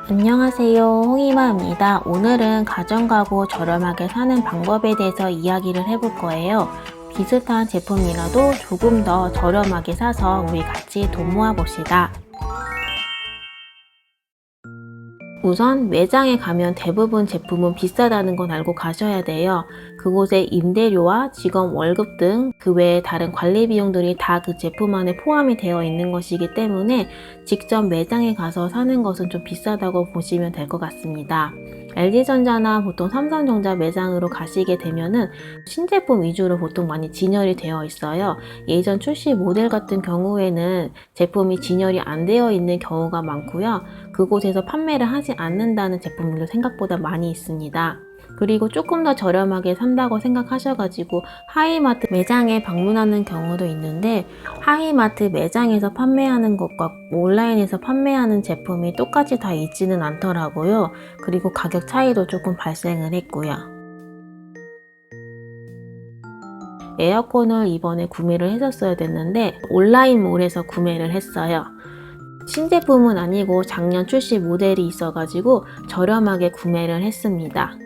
안녕하세요, 홍이마입니다. 오늘은 가정가구 저렴하게 사는 방법에 대해서 이야기를 해볼 거예요. 비슷한 제품이라도 조금 더 저렴하게 사서 우리 같이 돈 모아봅시다. 우선 매장에 가면 대부분 제품은 비싸다는 건 알고 가셔야 돼요. 그곳의 임대료와 직원 월급 등 그 외에 다른 관리 비용들이 다 그 제품 안에 포함이 되어 있는 것이기 때문에 직접 매장에 가서 사는 것은 좀 비싸다고 보시면 될 것 같습니다. LG전자나 보통 삼성전자 매장으로 가시게 되면은 신제품 위주로 보통 많이 진열이 되어 있어요. 예전 출시 모델 같은 경우에는 제품이 진열이 안 되어 있는 경우가 많고요. 그곳에서 판매를 하지 않는다는 제품들도 생각보다 많이 있습니다. 그리고 조금 더 저렴하게 산다고 생각하셔가지고 하이마트 매장에 방문하는 경우도 있는데, 하이마트 매장에서 판매하는 것과 온라인에서 판매하는 제품이 똑같이 다 있지는 않더라고요. 그리고 가격 차이도 조금 발생을 했고요. 에어컨을 이번에 구매를 했었어야 됐는데 온라인몰에서 구매를 했어요. 신제품은 아니고 작년 출시 모델이 있어가지고 저렴하게 구매를 했습니다.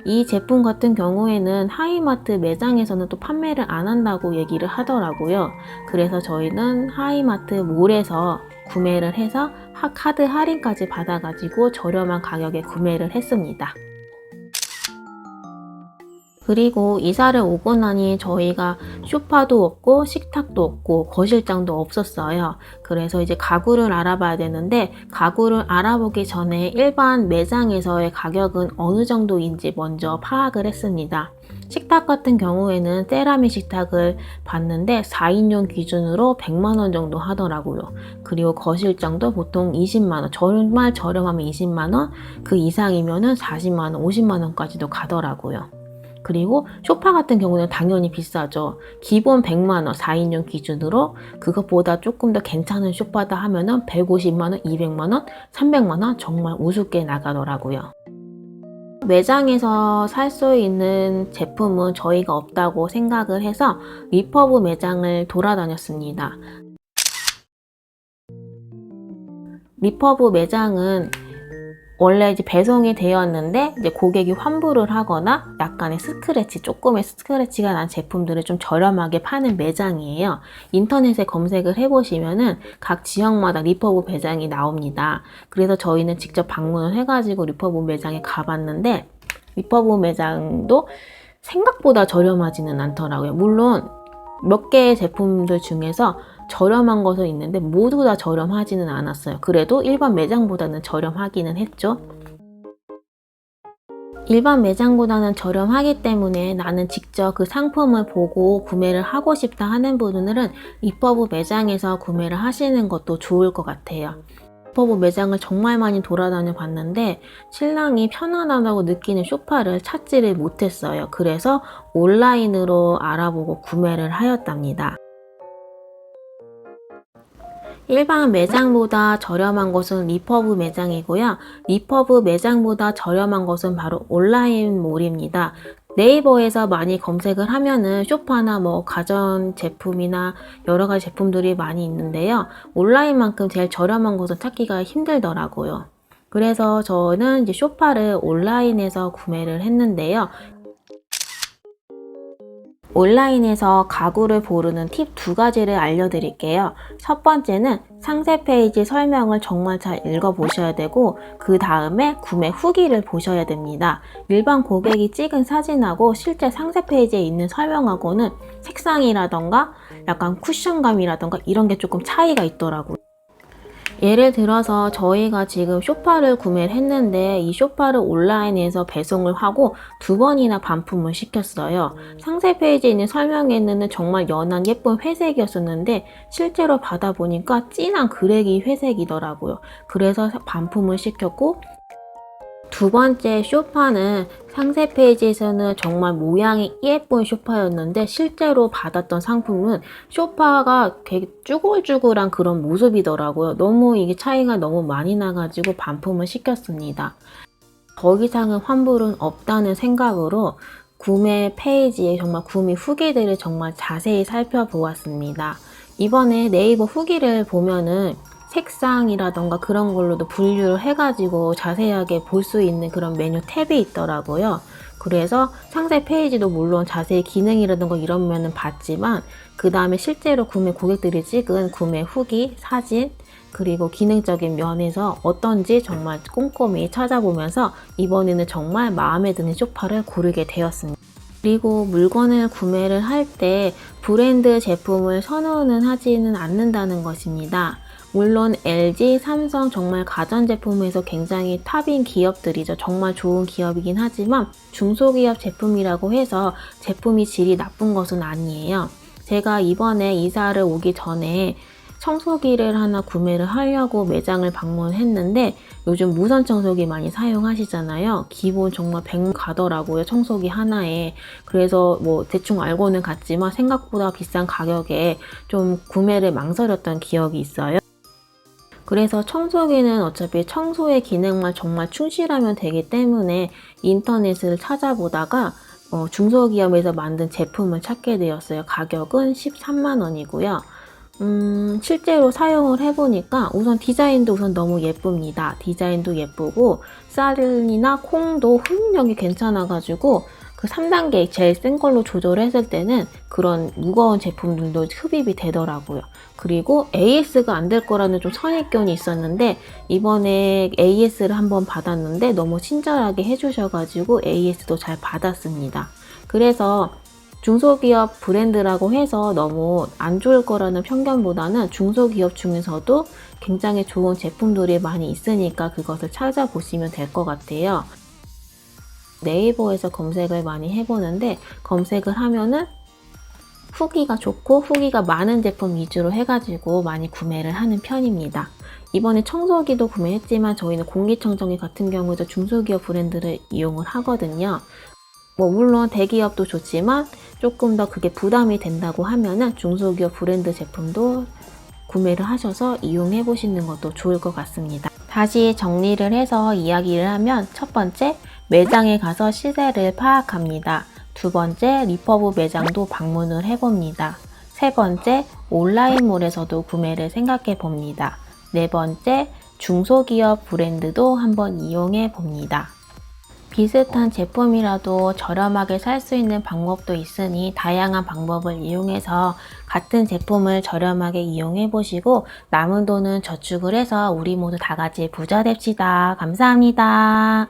이 제품 같은 경우에는 하이마트 매장에서는 또 판매를 안 한다고 얘기를 하더라고요. 그래서 저희는 하이마트 몰에서 구매를 해서 카드 할인까지 받아가지고 저렴한 가격에 구매를 했습니다. 그리고 이사를 오고 나니 저희가 소파도 없고 식탁도 없고 거실장도 없었어요. 그래서 이제 가구를 알아봐야 되는데, 가구를 알아보기 전에 일반 매장에서의 가격은 어느 정도인지 먼저 파악을 했습니다. 식탁 같은 경우에는 세라믹 식탁을 봤는데 4인용 기준으로 100만 원 정도 하더라고요. 그리고 거실장도 보통 20만 원, 정말 저렴하면 20만 원, 그 이상이면은 40만 원, 50만 원까지도 가더라고요. 그리고 소파 같은 경우는 당연히 비싸죠. 기본 100만 원 4인용 기준으로, 그것보다 조금 더 괜찮은 소파다 하면은 150만 원, 200만 원, 300만 원 정말 우습게 나가더라고요. 매장에서 살 수 있는 제품은 저희가 없다고 생각을 해서 리퍼브 매장을 돌아다녔습니다. 리퍼브 매장은 원래 이제 배송이 되었는데 이제 고객이 환불을 하거나 약간의 스크래치, 조금의 스크래치가 난 제품들을 좀 저렴하게 파는 매장이에요. 인터넷에 검색을 해보시면은 각 지역마다 리퍼브 매장이 나옵니다. 그래서 저희는 직접 방문을 해가지고 리퍼브 매장에 가봤는데, 리퍼브 매장도 생각보다 저렴하지는 않더라고요. 물론 몇 개의 제품들 중에서 저렴한 것은 있는데 모두 다 저렴하지는 않았어요. 그래도 일반 매장보다는 저렴하기는 했죠. 일반 매장보다는 저렴하기 때문에 나는 직접 그 상품을 보고 구매를 하고 싶다 하는 분들은 리퍼브 매장에서 구매를 하시는 것도 좋을 것 같아요. 리퍼브 매장을 정말 많이 돌아다녀 봤는데 신랑이 편안하다고 느끼는 소파를 찾지를 못했어요. 그래서 온라인으로 알아보고 구매를 하였답니다. 일반 매장보다 저렴한 곳은 리퍼브 매장이고요. 리퍼브 매장보다 저렴한 곳은 바로 온라인몰입니다. 네이버에서 많이 검색을 하면은 소파나 뭐 가전 제품이나 여러 가지 제품들이 많이 있는데요. 온라인만큼 제일 저렴한 곳은 찾기가 힘들더라고요. 그래서 저는 이제 소파를 온라인에서 구매를 했는데요. 온라인에서 가구를 고르는 팁 2가지를 알려드릴게요. 첫 번째는 상세 페이지 설명을 정말 잘 읽어보셔야 되고, 그 다음에 구매 후기를 보셔야 됩니다. 일반 고객이 찍은 사진하고 실제 상세 페이지에 있는 설명하고는 색상이라던가 약간 쿠션감이라던가 이런 게 조금 차이가 있더라고요. 예를 들어서 저희가 지금 소파를 구매를 했는데 이 소파를 온라인에서 배송을 하고 2번이나 반품을 시켰어요. 상세 페이지에 있는 설명에는 정말 연한 예쁜 회색이었었는데 실제로 받아보니까 진한 그레기 회색이더라고요. 그래서 반품을 시켰고, 2번째 소파는 상세 페이지에서는 정말 모양이 예쁜 소파였는데 실제로 받았던 상품은 소파가 되게 쭈글쭈글한 그런 모습이더라고요. 너무 이게 차이가 너무 많이 나가지고 반품을 시켰습니다. 더 이상은 환불은 없다는 생각으로 구매 페이지에 정말 구매 후기들을 정말 자세히 살펴보았습니다. 이번에 네이버 후기를 보면은 색상이라던가 그런 걸로도 분류를 해가지고 자세하게 볼 수 있는 그런 메뉴 탭이 있더라고요. 그래서 상세 페이지도 물론 자세히 기능이라든가 이런 면은 봤지만 그 다음에 실제로 구매 고객들이 찍은 구매 후기, 사진, 그리고 기능적인 면에서 어떤지 정말 꼼꼼히 찾아보면서 이번에는 정말 마음에 드는 소파를 고르게 되었습니다. 그리고 물건을 구매를 할 때 브랜드 제품을 선호는 하지는 않는다는 것입니다. 물론 LG, 삼성 정말 가전제품에서 굉장히 탑인 기업들이죠. 정말 좋은 기업이긴 하지만 중소기업 제품이라고 해서 제품이 질이 나쁜 것은 아니에요. 제가 이번에 이사를 오기 전에 청소기를 하나 구매를 하려고 매장을 방문했는데 요즘 무선 청소기 많이 사용하시잖아요. 기본 정말 100 가더라고요. 청소기 하나에. 그래서 뭐 대충 알고는 갔지만 생각보다 비싼 가격에 좀 구매를 망설였던 기억이 있어요. 그래서 청소기는 어차피 청소의 기능만 정말 충실하면 되기 때문에 인터넷을 찾아보다가 중소기업에서 만든 제품을 찾게 되었어요. 가격은 13만 원이고요. 실제로 사용을 해보니까 우선 디자인도 우선 너무 예쁩니다. 디자인도 예쁘고 쌀이나 콩도 흡입력이 괜찮아가지고 그 3단계 제일 센 걸로 조절했을 때는 그런 무거운 제품들도 흡입이 되더라고요. 그리고 AS가 안 될 거라는 좀 선입견이 있었는데 이번에 AS를 한번 받았는데 너무 친절하게 해주셔가지고 AS도 잘 받았습니다. 그래서 중소기업 브랜드라고 해서 너무 안 좋을 거라는 편견보다는 중소기업 중에서도 굉장히 좋은 제품들이 많이 있으니까 그것을 찾아보시면 될 것 같아요. 네이버에서 검색을 많이 해보는데 검색을 하면은 후기가 좋고 후기가 많은 제품 위주로 해가지고 많이 구매를 하는 편입니다. 이번에 청소기도 구매했지만 저희는 공기청정기 같은 경우도 중소기업 브랜드를 이용을 하거든요. 물론 대기업도 좋지만 조금 더 그게 부담이 된다고 하면은 중소기업 브랜드 제품도 구매를 하셔서 이용해 보시는 것도 좋을 것 같습니다. 다시 정리를 해서 이야기를 하면 첫 번째, 매장에 가서 시세를 파악합니다. 두 번째, 리퍼브 매장도 방문을 해봅니다. 세 번째, 온라인몰에서도 구매를 생각해 봅니다. 네 번째, 중소기업 브랜드도 한번 이용해 봅니다. 비슷한 제품이라도 저렴하게 살 수 있는 방법도 있으니 다양한 방법을 이용해서 같은 제품을 저렴하게 이용해 보시고 남은 돈은 저축을 해서 우리 모두 다 같이 부자 됩시다. 감사합니다.